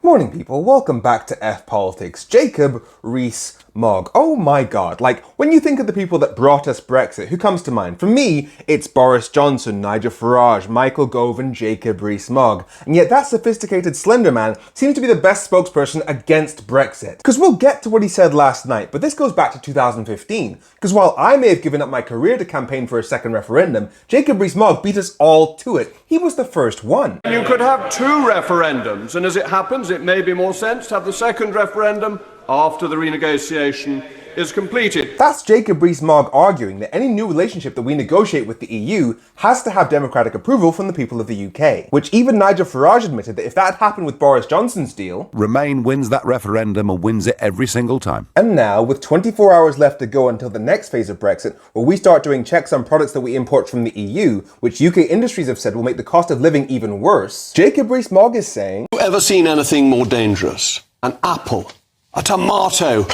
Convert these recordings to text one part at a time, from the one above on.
Morning people, welcome back to F Politics. Jacob Rees-Mogg. Oh my god, like when you think of the people that brought us Brexit, who comes to mind? For me, it's Boris Johnson, Nigel Farage, Michael Gove and Jacob Rees-Mogg. And yet that sophisticated slender man seems to be the best spokesperson against Brexit. Because we'll get to what he said last night, but this goes back to 2015. Because while I may have given up my career to campaign for a second referendum, Jacob Rees-Mogg beat us all to it. He was the first one. You could have two referendums, and as it happens, it may be more sense to have the second referendum after the renegotiation is completed. That's Jacob Rees-Mogg arguing that any new relationship that we negotiate with the EU has to have democratic approval from the people of the UK. Which even Nigel Farage admitted that if that had happened with Boris Johnson's deal, Remain wins that referendum and wins it every single time. And now, with 24 hours left to go until the next phase of Brexit, where we start doing checks on products that we import from the EU, which UK industries have said will make the cost of living even worse, Jacob Rees-Mogg is saying, Have you ever seen anything more dangerous? An apple, a tomato,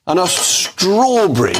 and a strawberry,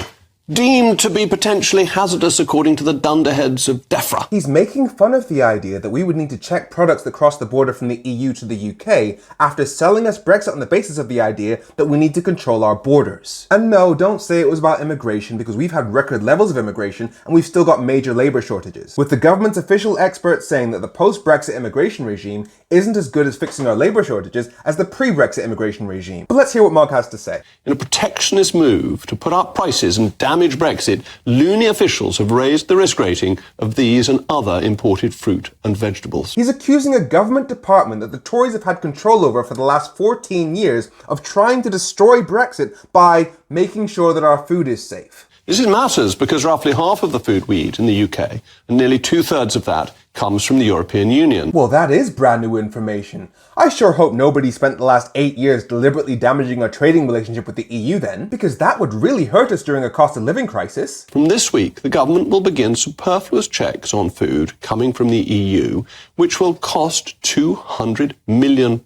deemed to be potentially hazardous according to the dunderheads of DEFRA. He's making fun of the idea that we would need to check products that cross the border from the EU to the UK after selling us Brexit on the basis of the idea that we need to control our borders. And no, don't say it was about immigration, because we've had record levels of immigration and we've still got major labour shortages. With the government's official experts saying that the post-Brexit immigration regime isn't as good as fixing our labour shortages as the pre-Brexit immigration regime. But let's hear what Mogg has to say. In a protectionist move to put up prices and damage Brexit, loony officials have raised the risk rating of these and other imported fruit and vegetables. He's accusing a government department that the Tories have had control over for the last 14 years of trying to destroy Brexit by making sure that our food is safe. This matters because roughly half of the food we eat in the UK, and nearly 2/3 of that, comes from the European Union. Well, that is brand new information. I sure hope nobody spent the last 8 years deliberately damaging our trading relationship with the EU then, because that would really hurt us during a cost of living crisis. From this week, the government will begin superfluous checks on food coming from the EU, which will cost £200 million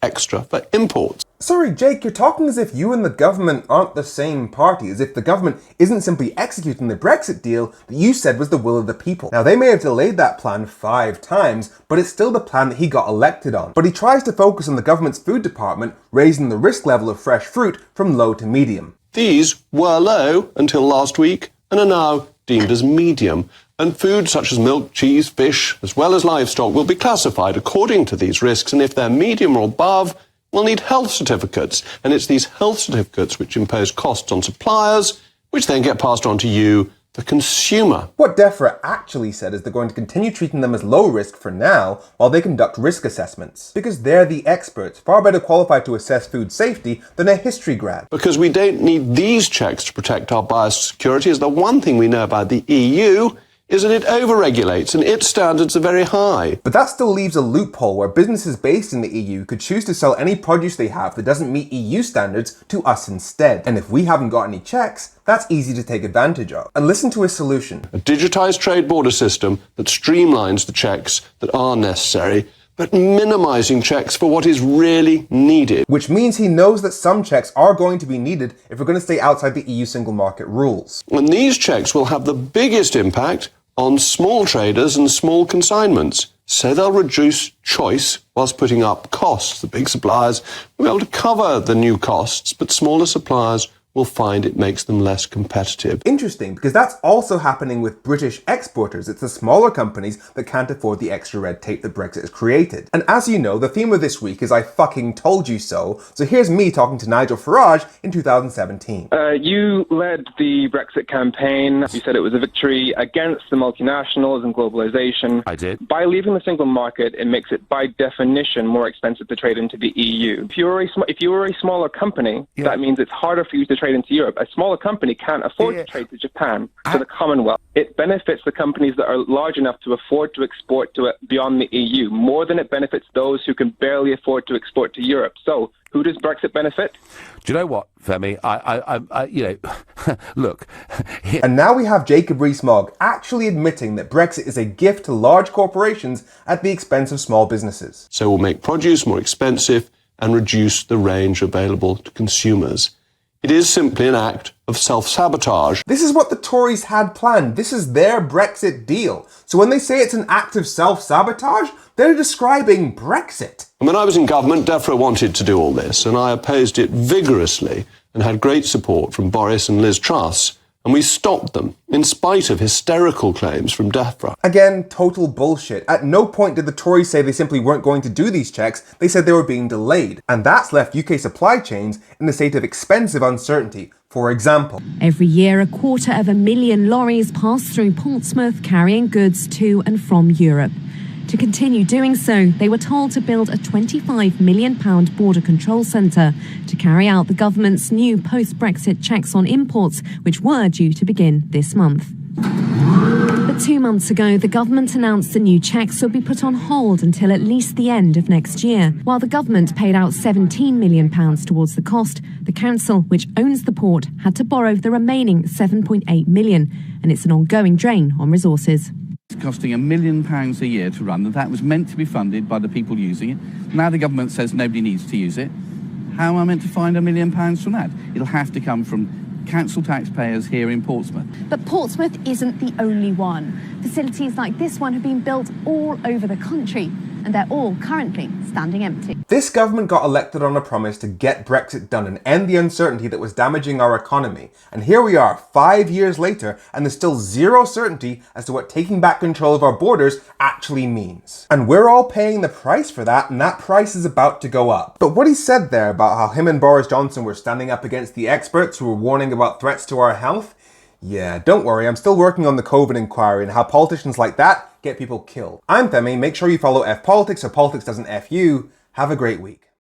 extra for imports. Sorry, Jake, you're talking as if you and the government aren't the same party, as if the government isn't simply executing the Brexit deal that you said was the will of the people. Now, they may have delayed that plan 5 times, but it's still the plan that he got elected on. But he tries to focus on the government's food department, raising the risk level of fresh fruit from low to medium. These were low until last week and are now deemed as medium. And food such as milk, cheese, fish, as well as livestock will be classified according to these risks, and if they're medium or above, we'll need health certificates, and it's these health certificates which impose costs on suppliers, which then get passed on to you, the consumer. What DEFRA actually said is they're going to continue treating them as low risk for now while they conduct risk assessments. Because they're the experts, far better qualified to assess food safety than a history grad. Because we don't need these checks to protect our biosecurity, as the one thing we know about the EU is that it overregulates and its standards are very high. But that still leaves a loophole where businesses based in the EU could choose to sell any produce they have that doesn't meet EU standards to us instead. And if we haven't got any checks, that's easy to take advantage of. And listen to his solution. A digitised trade border system that streamlines the checks that are necessary, but minimising checks for what is really needed. Which means he knows that some checks are going to be needed if we're going to stay outside the EU single market rules. And these checks will have the biggest impact on small traders and small consignments. So they'll reduce choice whilst putting up costs. The big suppliers will be able to cover the new costs, but smaller suppliers will find it makes them less competitive. Interesting, because that's also happening with British exporters. It's the smaller companies that can't afford the extra red tape that Brexit has created. And as you know, the theme of this week is I fucking told you so. So here's me talking to Nigel Farage in 2017. You led the Brexit campaign. You said it was a victory against the multinationals and globalization. I did. By leaving the single market, it makes it by definition more expensive to trade into the EU. If you were a smaller company, that means it's harder for you to trade into Europe. A smaller company can't afford to trade to Japan, to the Commonwealth. It benefits the companies that are large enough to afford to export to it beyond the EU more than it benefits those who can barely afford to export to Europe. So who does Brexit benefit? Do you know what, Femi? Look. And now we have Jacob Rees-Mogg actually admitting that Brexit is a gift to large corporations at the expense of small businesses. So we'll make produce more expensive and reduce the range available to consumers. It is simply an act of self-sabotage. This is what the Tories had planned. This is their Brexit deal. So when they say it's an act of self-sabotage, they're describing Brexit. And when I was in government, DEFRA wanted to do all this, and I opposed it vigorously and had great support from Boris and Liz Truss. And we stopped them, in spite of hysterical claims from DEFRA. Again, total bullshit. At no point did the Tories say they simply weren't going to do these checks, they said they were being delayed. And that's left UK supply chains in a state of expensive uncertainty. For example, every year, 250,000 lorries pass through Portsmouth carrying goods to and from Europe. To continue doing so, they were told to build a £25 million border control centre to carry out the government's new post-Brexit checks on imports, which were due to begin this month. But 2 months ago, the government announced the new checks would be put on hold until at least the end of next year. While the government paid out £17 million towards the cost, the council, which owns the port, had to borrow the remaining £7.8 million, and it's an ongoing drain on resources. It's costing £1 million a year to run, and that was meant to be funded by the people using it. Now the government says nobody needs to use it. How am I meant to find £1 million from that? It'll have to come from council taxpayers here in Portsmouth. But Portsmouth isn't the only one. Facilities like this one have been built all over the country, and they're all currently standing empty. This government got elected on a promise to get Brexit done and end the uncertainty that was damaging our economy. And here we are 5 years later, and there's still zero certainty as to what taking back control of our borders actually means. And we're all paying the price for that, and that price is about to go up. But what he said there about how him and Boris Johnson were standing up against the experts who were warning about threats to our health, yeah, don't worry, I'm still working on the COVID inquiry and how politicians like that get people killed. I'm Femi, make sure you follow F Politics so politics doesn't F you. Have a great week.